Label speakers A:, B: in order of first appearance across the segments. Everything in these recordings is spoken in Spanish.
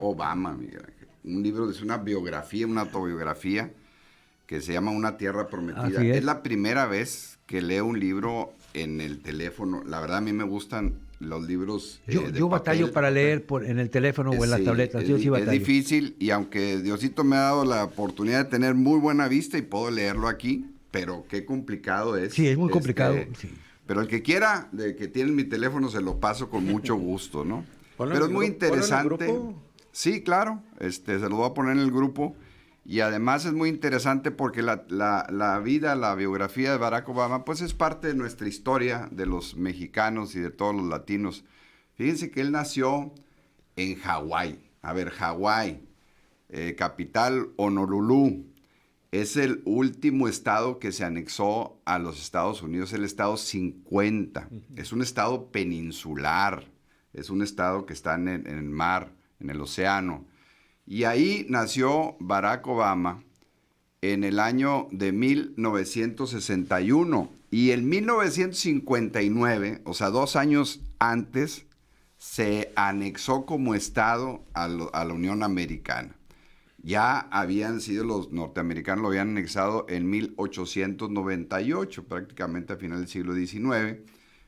A: Obama, Miguel Ángel. Un libro, es una biografía, una autobiografía que se llama Una Tierra Prometida.
B: Así
A: Es
B: es.
A: la primera vez que leo un libro en el teléfono. La verdad, a mí me gustan los libros de
B: Yo batallo
A: papel.
B: para leer en el teléfono o en las
A: Sí,
B: tabletas. Yo sí
A: es
B: batallo.
A: difícil, y aunque Diosito me ha dado la oportunidad de tener muy buena vista y puedo leerlo aquí, pero qué complicado
B: Sí,
A: es.
B: es muy complicado. Sí.
A: Pero el que quiera, de que tiene mi teléfono, se lo paso con mucho gusto, ¿no? Pero es muy
C: Ponlo en el
A: interesante.
C: grupo.
A: Sí, claro, se lo voy a poner en el grupo. Y además es muy interesante porque la vida, la biografía de Barack Obama, pues es parte de nuestra historia, de los mexicanos y de todos los latinos. Fíjense que él nació en Hawái. A ver, Hawái, capital Honolulu, es el último estado que se anexó a los Estados Unidos, el estado 50. Es un estado peninsular, es un estado que está en el mar, en el océano. Y ahí nació Barack Obama en el año de 1961. Y en 1959, o sea, 2 años antes, se anexó como estado a la Unión Americana. Ya habían sido, los norteamericanos lo habían anexado en 1898, prácticamente a final del siglo XIX,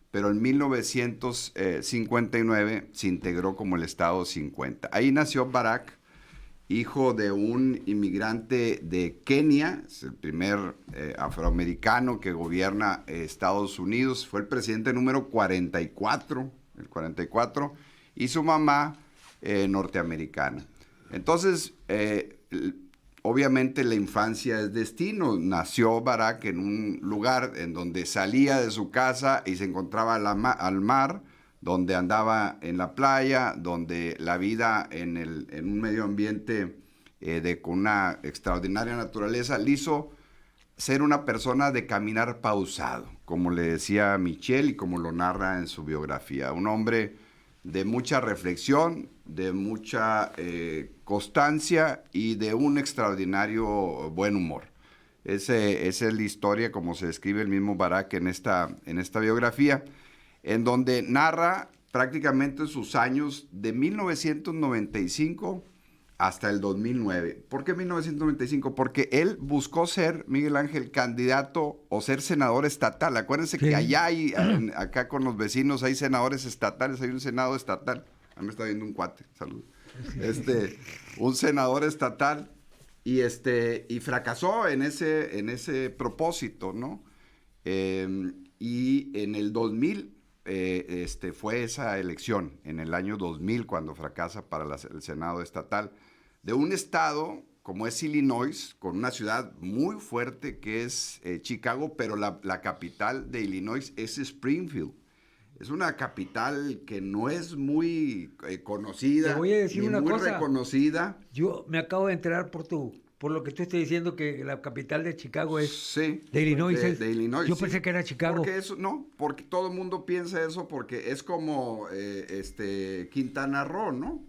A: pero en 1959 se integró como el estado 50. Ahí nació Barack, hijo de un inmigrante de Kenia, es el primer afroamericano que gobierna Estados Unidos, fue el presidente número 44, el 44, y su mamá norteamericana. Entonces, obviamente la infancia es destino. Nació Barack en un lugar en donde salía de su casa y se encontraba al mar, donde andaba en la playa, donde la vida en un medio ambiente con una extraordinaria naturaleza le hizo ser una persona de caminar pausado, como le decía Michelle y como lo narra en su biografía. Un hombre de mucha reflexión, de mucha constancia y de un extraordinario buen humor. Esa es la historia como se describe el mismo Barack en esta biografía, en donde narra prácticamente sus años de 1995 hasta el 2009. ¿Por qué 1995? Porque él buscó ser, Miguel Ángel, candidato o ser senador estatal. Acuérdense que allá hay, acá con los vecinos hay senadores estatales, hay un senado estatal. Me está viendo un cuate, salud. Un senador estatal y fracasó en ese propósito, ¿no? Y en el 2000 fue esa elección, en el año 2000, cuando fracasa para el Senado estatal, de un estado como es Illinois, con una ciudad muy fuerte que es Chicago, pero la capital de Illinois es Springfield. Es una capital que no es muy conocida,
B: Te voy a decir
A: ni
B: una
A: muy
B: cosa.
A: reconocida.
B: Yo me acabo de enterar por lo que tú estás diciendo que la capital de Chicago es
A: Sí,
B: de Illinois.
A: de Illinois.
B: Yo
A: sí.
B: pensé que era Chicago.
A: Porque eso, no, porque todo el mundo piensa eso, porque es como Quintana Roo, ¿no?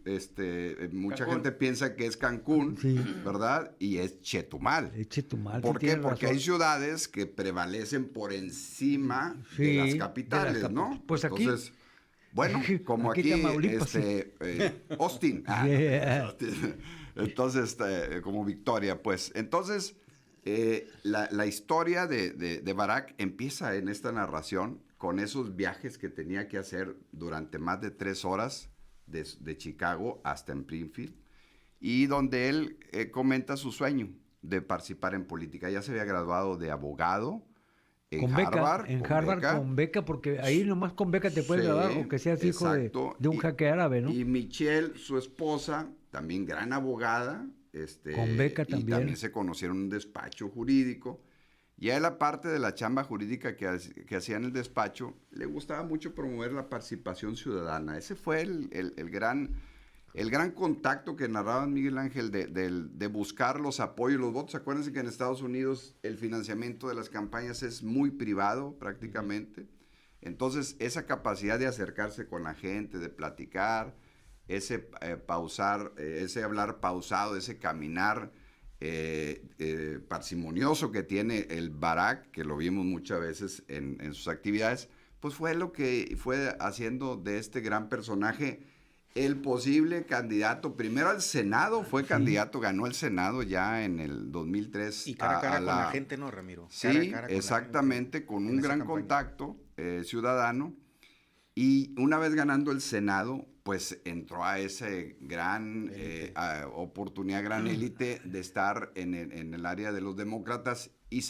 A: Mucha
C: Cancún.
A: gente piensa que es Cancún,
B: Sí.
A: ¿verdad? Y es Chetumal.
B: Chetumal,
A: ¿Por qué?
B: tienes
A: Porque
B: razón.
A: hay ciudades que prevalecen por encima de
B: Sí,
A: las
B: de
A: capitales,
B: las
A: ¿no?
B: pues aquí-
A: Entonces, bueno, como
B: aquí
A: aquí,
B: Tamaulipas, sí.
A: Austin.
B: Yeah.
A: Entonces, como Victoria, pues. Entonces, la historia de Barack empieza en esta narración con esos viajes que tenía que hacer durante más de 3 horas de Chicago hasta Springfield, y donde él comenta su sueño de participar en política. Ya se había graduado de abogado en
B: Con beca,
A: Harvard.
B: en Harvard con beca, porque ahí nomás con beca te puedes
A: Sí,
B: graduar, o que seas hijo
A: exacto.
B: de un jaque árabe, ¿no?
A: Y Michelle, su esposa, también gran abogada,
B: Con beca
A: y
B: también.
A: también se conocieron en un despacho jurídico. Y a él, aparte de la chamba jurídica que hacía en el despacho, le gustaba mucho promover la participación ciudadana. Ese fue el gran contacto que narraba Miguel Ángel de buscar los apoyos, los votos. Acuérdense que en Estados Unidos el financiamiento de las campañas es muy privado prácticamente. Entonces, esa capacidad de acercarse con la gente, de platicar, ese ese hablar pausado, ese caminar parsimonioso que tiene el Barack, que lo vimos muchas veces en sus actividades, pues fue lo que fue haciendo de este gran personaje el posible candidato, primero al Senado, fue candidato, ganó el Senado ya en el 2003.
C: Y cara a cara con la gente, ¿no, Ramiro? Cara a
A: Sí,
C: cara con
A: exactamente,
C: la gente
A: con
C: en
A: un
C: esa
A: gran
C: campaña.
A: contacto ciudadano. Y una vez ganando el Senado, pues entró a ese gran oportunidad, gran élite de estar en el área de los demócratas y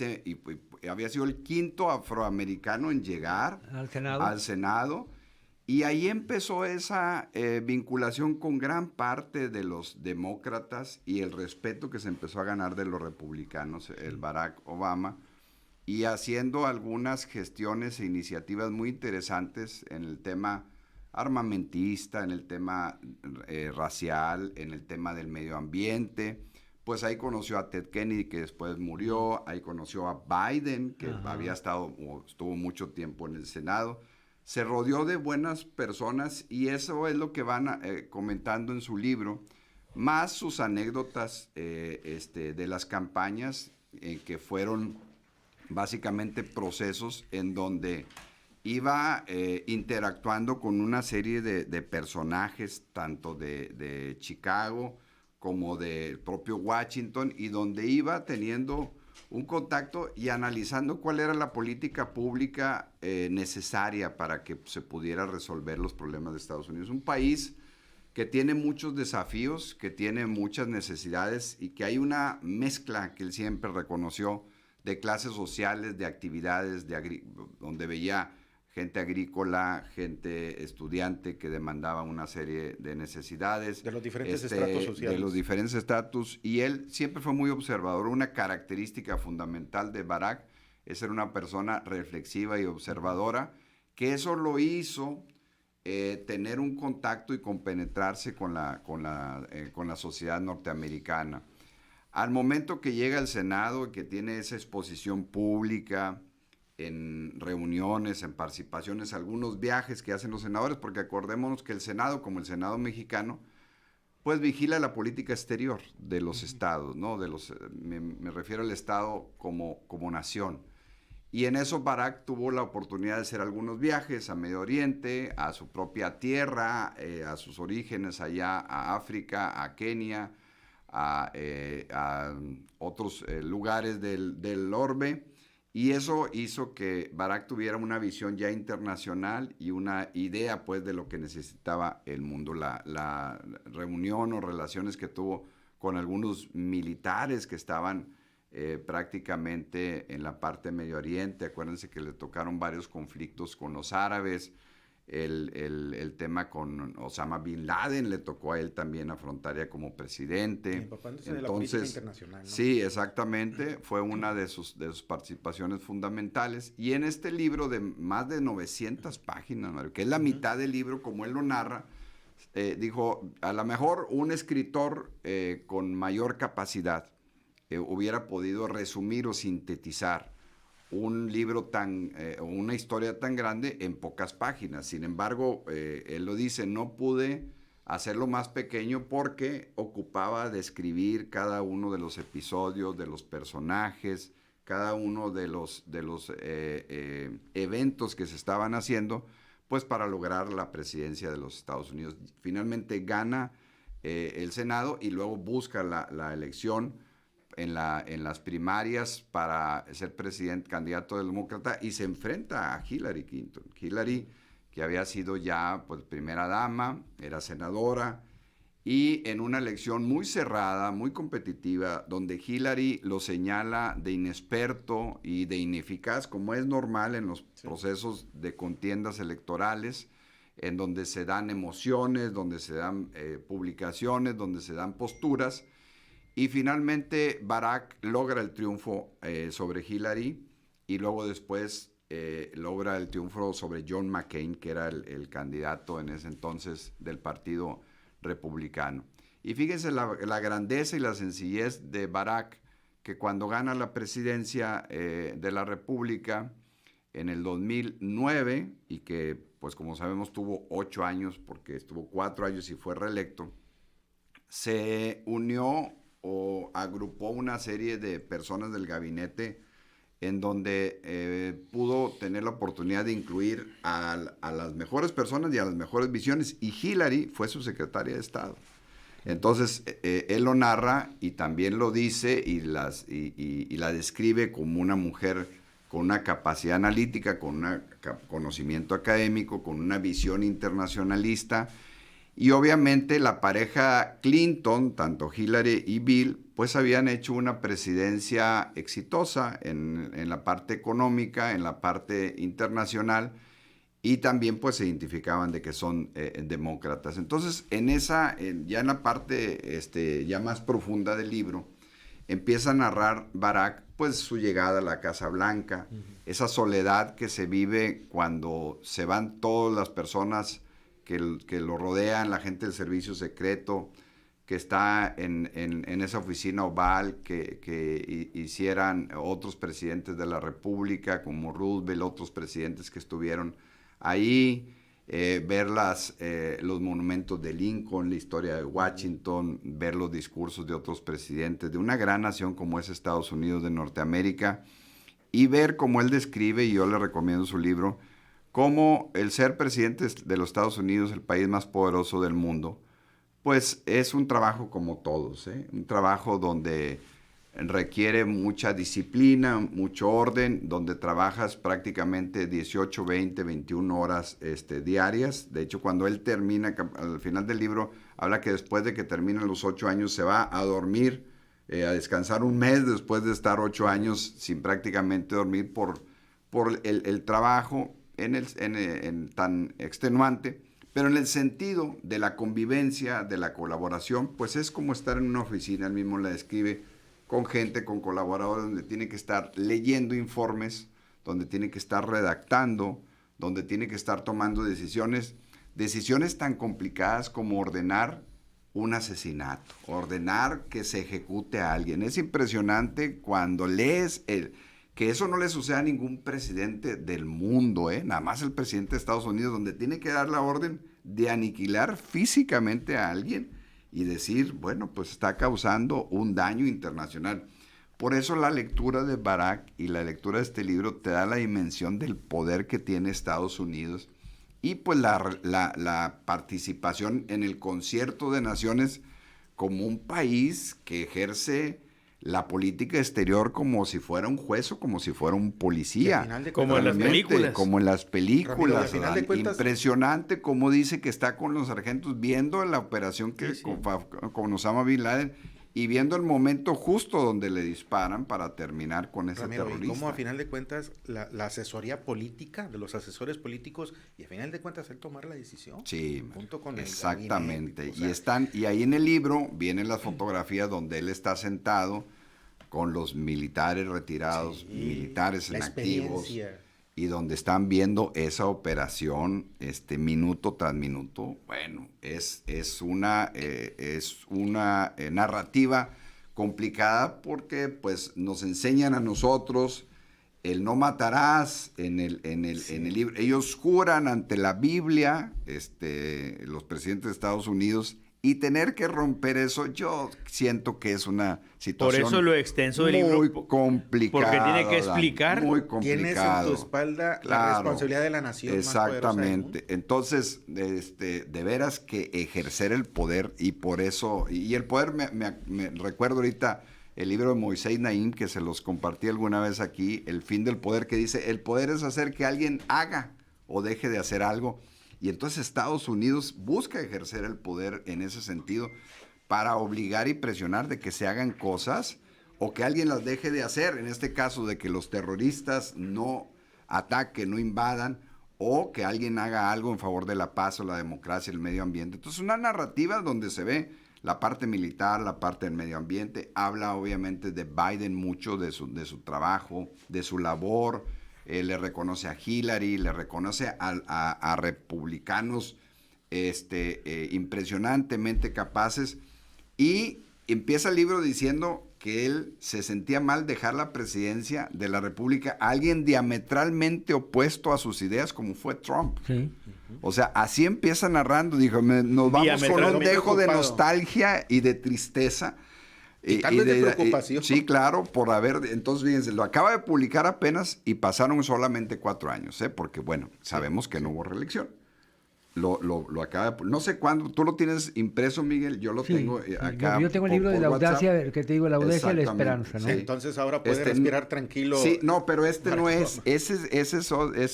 A: había sido el quinto afroamericano en llegar
B: al Senado.
A: al Senado. Y ahí empezó esa vinculación con gran parte de los demócratas y el respeto que se empezó a ganar de los republicanos, el Barack Obama, y haciendo algunas gestiones e iniciativas muy interesantes en el tema armamentista, en el tema racial, en el tema del medio ambiente. Pues ahí conoció a Ted Kennedy, que después murió, ahí conoció a Biden, que había estado o estuvo mucho tiempo en el Senado. Se rodeó de buenas personas y eso es lo que van comentando en su libro, más sus anécdotas de las campañas que fueron básicamente procesos en donde iba interactuando con una serie de personajes, tanto de Chicago como del propio Washington, y donde iba teniendo un contacto y analizando cuál era la política pública necesaria para que se pudiera resolver los problemas de Estados Unidos. Un país que tiene muchos desafíos, que tiene muchas necesidades y que hay una mezcla que él siempre reconoció de clases sociales, de actividades, donde veía gente agrícola, gente estudiante que demandaba una serie de necesidades.
C: De los diferentes estratos sociales.
A: De los diferentes estratos. Y él siempre fue muy observador. Una característica fundamental de Barack es ser una persona reflexiva y observadora, que eso lo hizo tener un contacto y compenetrarse con la sociedad norteamericana. Al momento que llega al Senado, que tiene esa exposición pública, en reuniones, en participaciones, algunos viajes que hacen los senadores, porque acordémonos que el Senado, como el Senado mexicano, pues vigila la política exterior de los estados, ¿no? Me refiero al estado como nación. Y en eso Barack tuvo la oportunidad de hacer algunos viajes a Medio Oriente, a su propia tierra, a sus orígenes allá, a África, a Kenia, a otros lugares del orbe, y eso hizo que Barack tuviera una visión ya internacional y una idea pues de lo que necesitaba el mundo. La reunión o relaciones que tuvo con algunos militares que estaban prácticamente en la parte de Medio Oriente. Acuérdense que le tocaron varios conflictos con los árabes. El tema con Osama Bin Laden le tocó a él también afrontar ya como presidente.
C: Empapándose de la política internacional, ¿no?
A: Sí, exactamente, fue una de sus participaciones fundamentales. Y en este libro de más de 900 páginas, Mario, que es la mitad del libro, como él lo narra, dijo, a lo mejor un escritor con mayor capacidad hubiera podido resumir o sintetizar un libro una historia tan grande en pocas páginas. Sin embargo, él lo dice, no pude hacerlo más pequeño porque ocupaba describir cada uno de los episodios, de los personajes, cada uno de los eventos que se estaban haciendo, pues para lograr la presidencia de los Estados Unidos. Finalmente gana el Senado y luego busca la elección en las primarias para ser presidente, candidato del demócrata, y se enfrenta a Hillary Clinton. Hillary, que había sido ya pues primera dama, era senadora, y en una elección muy cerrada, muy competitiva, donde Hillary lo señala de inexperto y de ineficaz, como es normal en los procesos de contiendas electorales, en donde se dan emociones, donde se dan publicaciones, donde se dan posturas. Y finalmente Barack logra el triunfo sobre Hillary y luego después logra el triunfo sobre John McCain, que era el candidato en ese entonces del Partido Republicano. Y fíjense la grandeza y la sencillez de Barack, que cuando gana la presidencia de la República en el 2009, y que pues como sabemos tuvo 8 años, porque estuvo 4 años y fue reelecto, se unió o agrupó una serie de personas del gabinete en donde pudo tener la oportunidad de incluir a las mejores personas y a las mejores visiones, y Hillary fue su secretaria de Estado. Entonces, él lo narra y también lo dice y la describe como una mujer con una capacidad analítica, con un conocimiento académico, con una visión internacionalista. Y obviamente la pareja Clinton, tanto Hillary y Bill, pues habían hecho una presidencia exitosa en la parte económica, en la parte internacional, y también pues se identificaban de que son demócratas. Entonces, ya en la parte ya más profunda del libro, empieza a narrar Barack pues su llegada a la Casa Blanca, esa soledad que se vive cuando se van todas las personas que lo rodean, la gente del servicio secreto, que está en esa oficina oval que hicieran otros presidentes de la República, como Roosevelt, otros presidentes que estuvieron ahí, ver los monumentos de Lincoln, la historia de Washington, ver los discursos de otros presidentes de una gran nación como es Estados Unidos de Norteamérica, y ver cómo él describe, y yo le recomiendo su libro, cómo el ser presidente de los Estados Unidos, el país más poderoso del mundo, pues es un trabajo como todos, un trabajo donde requiere mucha disciplina, mucho orden, donde trabajas prácticamente 18, 20, 21 horas diarias. De hecho, cuando él termina, al final del libro, habla que después de que terminan los 8 años se va a dormir, a descansar un mes después de estar 8 años sin prácticamente dormir por el trabajo tan extenuante. Pero en el sentido de la convivencia, de la colaboración, pues es como estar en una oficina, él mismo la describe, con gente, con colaboradores, donde tiene que estar leyendo informes, donde tiene que estar redactando, donde tiene que estar tomando decisiones tan complicadas como ordenar un asesinato, ordenar que se ejecute a alguien. Es impresionante cuando lees que eso no le sucede a ningún presidente del mundo, nada más el presidente de Estados Unidos, donde tiene que dar la orden de aniquilar físicamente a alguien y decir, bueno, pues está causando un daño internacional. Por eso la lectura de Barack y la lectura de este libro te da la dimensión del poder que tiene Estados Unidos y pues la participación en el concierto de naciones como un país que ejerce la política exterior como si fuera un juez o como si fuera un policía.
B: Como en las películas.
A: Como en las películas.
C: Ramiro, cuentas,
A: impresionante cómo dice que está con los sargentos viendo la operación con Osama Bin Laden y viendo el momento justo donde le disparan para terminar con ese terrorista.
C: Y cómo a final de cuentas la asesoría política de los asesores políticos y a final de cuentas él tomar la decisión.
A: Sí,
C: junto con
A: exactamente. Y ahí en el libro vienen las fotografías donde él está sentado con los militares retirados, militares en activos, y donde están viendo esa operación minuto tras minuto. Bueno, es una narrativa complicada porque pues nos enseñan a nosotros el no matarás en el libro. Ellos juran ante la Biblia, los presidentes de Estados Unidos, y tener que romper eso, yo siento que es una situación
B: por eso lo extenso del libro,
A: muy complicada.
B: Porque tiene que explicar.
A: Muy complicado.
C: Tienes en tu espalda la responsabilidad de la nación.
A: Exactamente. Entonces, de veras que ejercer el poder, y por eso, y el poder, me recuerdo ahorita el libro de Moisés Naim, que se los compartí alguna vez aquí, El fin del poder, que dice, el poder es hacer que alguien haga o deje de hacer algo. Y entonces Estados Unidos busca ejercer el poder en ese sentido para obligar y presionar de que se hagan cosas o que alguien las deje de hacer. En este caso de que los terroristas no ataquen, no invadan, o que alguien haga algo en favor de la paz o la democracia, el medio ambiente. Entonces una narrativa donde se ve la parte militar, la parte del medio ambiente. Habla obviamente de Biden mucho, de su trabajo, de su labor. Le reconoce a Hillary, le reconoce a republicanos impresionantemente capaces, y empieza el libro diciendo que él se sentía mal dejar la presidencia de la República a alguien diametralmente opuesto a sus ideas como fue Trump. Sí. O sea, así empieza narrando, dijo, nos vamos con un dejo de nostalgia y de tristeza.
C: Quitarles de preocupación.
A: Sí, claro, por haber, entonces fíjense, lo acaba de publicar apenas y pasaron solamente 4 años, porque bueno, sabemos que no hubo reelección. Lo acaba de, no sé cuándo, tú lo tienes impreso, Miguel, yo lo tengo acá.
B: Yo tengo el libro de la audacia, que te digo, la audacia y la esperanza, ¿no?
C: Sí, entonces ahora puede respirar tranquilo.
A: Sí, no, pero no es, ese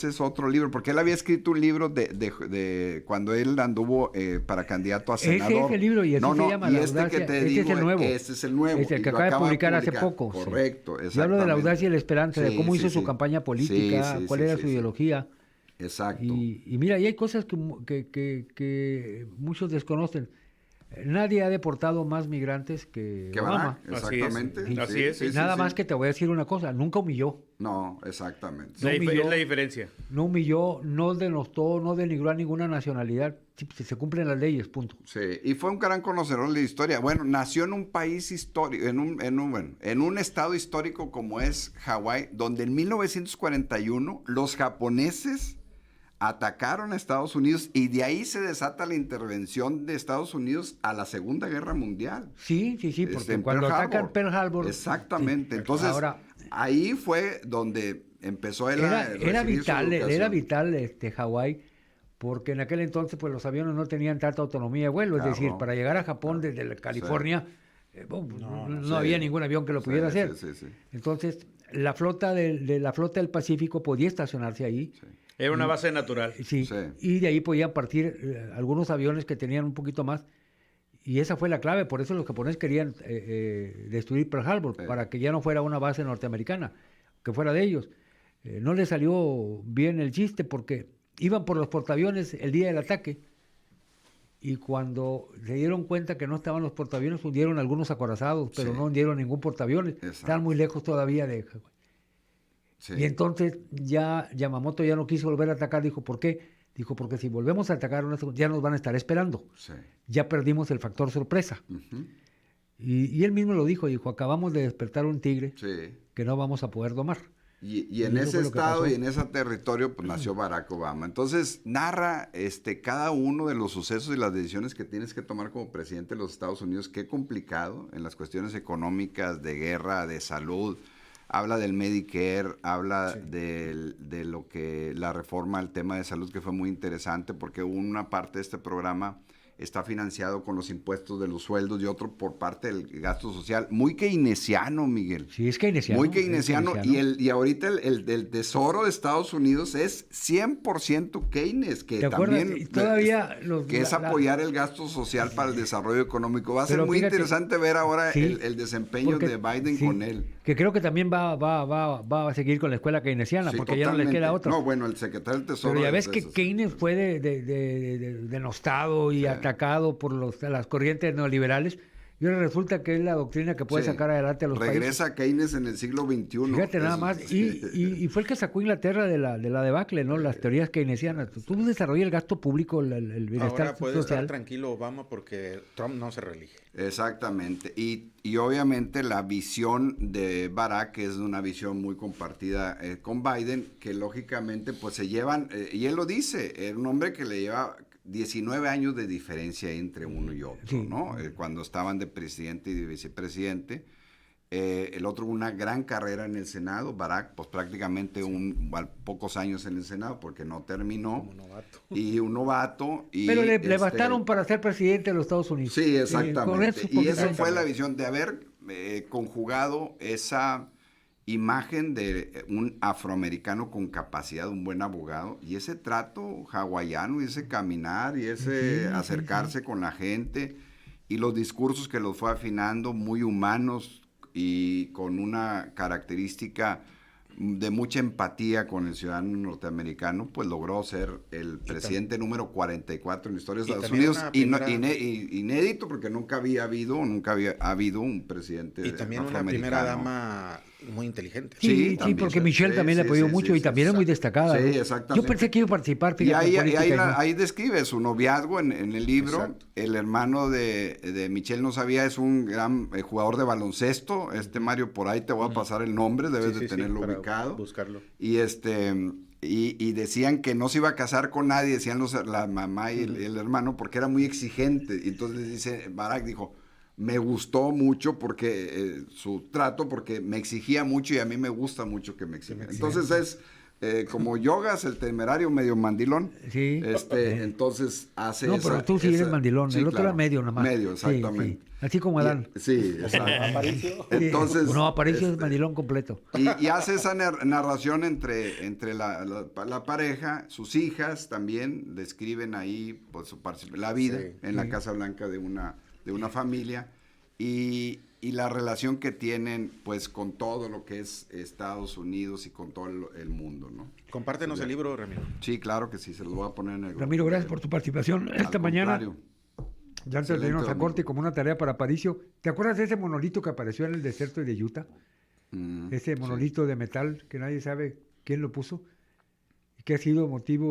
A: es otro libro, porque él había escrito un libro de cuando él anduvo para candidato a senador.
B: Ese es el libro y así se llama,
A: y
B: La
A: este
B: Audacia,
A: que te
B: este
A: digo,
B: es el nuevo.
A: ese es el nuevo.
B: Es el que acaba de publicar hace poco.
A: Correcto,
B: exactamente. Yo hablo de la audacia y la esperanza, de cómo hizo su campaña política, cuál era su ideología.
A: Exacto.
B: Y mira, y hay cosas que muchos desconocen. Nadie ha deportado más migrantes que Obama.
A: Exactamente.
D: Así es.
B: Nada más que te voy a decir una cosa, nunca humilló.
A: No, exactamente.
D: Es la diferencia.
B: No humilló, no denostó, no denigró a ninguna nacionalidad. Se cumplen las leyes, punto.
A: Sí, y fue un gran conocedor de la historia. Bueno, nació en un país histórico, en un estado histórico como es Hawái, donde en 1941 los japoneses atacaron a Estados Unidos y de ahí se desata la intervención de Estados Unidos a la Segunda Guerra Mundial.
B: Sí, porque cuando atacan Pearl Harbor...
A: Exactamente, entonces ahora, ahí fue donde empezó
B: era vital Hawái, porque en aquel entonces pues los aviones no tenían tanta autonomía de vuelo, es decir, para llegar a Japón desde California no había ningún avión que lo pudiera hacer. Entonces la flota del Pacífico podía estacionarse ahí.
D: Era una base natural.
B: Sí. Y de ahí podían partir algunos aviones que tenían un poquito más. Y esa fue la clave. Por eso los japoneses querían destruir Pearl Harbor, para que ya no fuera una base norteamericana, que fuera de ellos. No les salió bien el chiste porque iban por los portaaviones el día del ataque y cuando se dieron cuenta que no estaban los portaaviones, hundieron algunos acorazados, pero no hundieron ningún portaaviones. Estaban muy lejos todavía de Hawái. Sí. Y entonces ya Yamamoto ya no quiso volver a atacar. Dijo, ¿por qué? Dijo, porque si volvemos a atacar, ya nos van a estar esperando. Sí. Ya perdimos el factor sorpresa. Uh-huh. Y él mismo lo dijo, acabamos de despertar un tigre que no vamos a poder domar.
A: Y en ese estado y en ese territorio pues nació Barack Obama. Entonces narra cada uno de los sucesos y las decisiones que tienes que tomar como presidente de los Estados Unidos. Qué complicado en las cuestiones económicas, de guerra, de salud. Habla del Medicare, habla de lo que la reforma al tema de salud, que fue muy interesante porque una parte de este programa está financiado con los impuestos de los sueldos y otro por parte del gasto social. Muy keynesiano, Miguel.
B: Sí, es keynesiano.
A: Muy keynesiano. Y ahorita el Tesoro de Estados Unidos es 100% Keynes, que también
B: todavía
A: es apoyar el gasto social para el desarrollo económico. Va a ser muy interesante ver ahora el desempeño de Biden con él.
B: Que creo que también va a seguir con la escuela keynesiana, porque ya no le queda otra.
A: No, bueno, el secretario del Tesoro.
B: Pero ya ves que Keynes fue denostado y atacado por las corrientes neoliberales, y ahora resulta que es la doctrina que puede sacar adelante a los países.
A: Regresa Keynes en el siglo XXI.
B: Fíjate nada más, y fue el que sacó Inglaterra de la debacle, ¿no? Las teorías keynesianas. Tú desarrollas el gasto público, el bienestar social.
C: Ahora puede estar tranquilo Obama porque Trump no se reelige.
A: Exactamente, y obviamente la visión de Barack es una visión muy compartida con Biden, que lógicamente pues se llevan, y él lo dice, era un hombre que le lleva 19 años de diferencia entre uno y otro, ¿no? Cuando estaban de presidente y de vicepresidente. El otro una gran carrera en el Senado, Barack, pues prácticamente pocos años en el Senado porque no terminó.
C: Como novato.
A: Y un novato.
B: Pero le bastaron para ser presidente de los Estados Unidos.
A: Sí, exactamente. Y esa fue la visión de haber conjugado esa imagen de un afroamericano con capacidad, un buen abogado, y ese trato hawaiano, y ese caminar, y ese acercarse con la gente, y los discursos que los fue afinando, muy humanos, y con una característica de mucha empatía con el ciudadano norteamericano, pues logró ser el presidente número 44 en la historia de Estados Unidos, inédito porque nunca había habido un presidente
C: y también una primera dama muy inteligente.
B: Sí, porque Michelle también le apoyó mucho y también es muy destacada.
A: Sí, exactamente.
B: Yo pensé que iba a participar.
A: Y ahí describe su noviazgo en el libro. Exacto. El hermano de Michelle no sabía, es un gran jugador de baloncesto. Mario, por ahí te voy a pasar el nombre, debes de tenerlo ubicado.
C: Buscarlo.
A: Y decían que no se iba a casar con nadie, decían la mamá y el hermano, porque era muy exigente. Y entonces dice, Barack dijo, me gustó mucho porque su trato, porque me exigía mucho y a mí me gusta mucho que me exija. Entonces es como Yogas, el temerario medio mandilón.
B: Sí.
A: Entonces hace
B: No, pero tú sí eres mandilón.
A: Sí,
B: el otro
A: claro.
B: era medio nomás.
A: Medio,
B: Sí,
A: exactamente.
B: sí. Así como Adán.
A: Sí, exacto. Entonces,
B: No, Aparicio es mandilón completo.
A: y hace esa narración entre la pareja, sus hijas también describen ahí pues, la vida en la Casa Blanca de una familia y la relación que tienen pues con todo lo que es Estados Unidos y con todo el mundo, ¿no?
C: Compártenos el libro, Ramiro.
A: Sí, claro que sí, se los voy a poner en el grupo.
B: Ramiro, gracias por tu participación esta mañana.
A: Contrario.
B: Ya antes de irnos a
A: Excelente,
B: corte, como una tarea para Aparicio, ¿te acuerdas de ese monolito que apareció en el desierto de Utah? Ese monolito de metal que nadie sabe quién lo puso y que ha sido motivo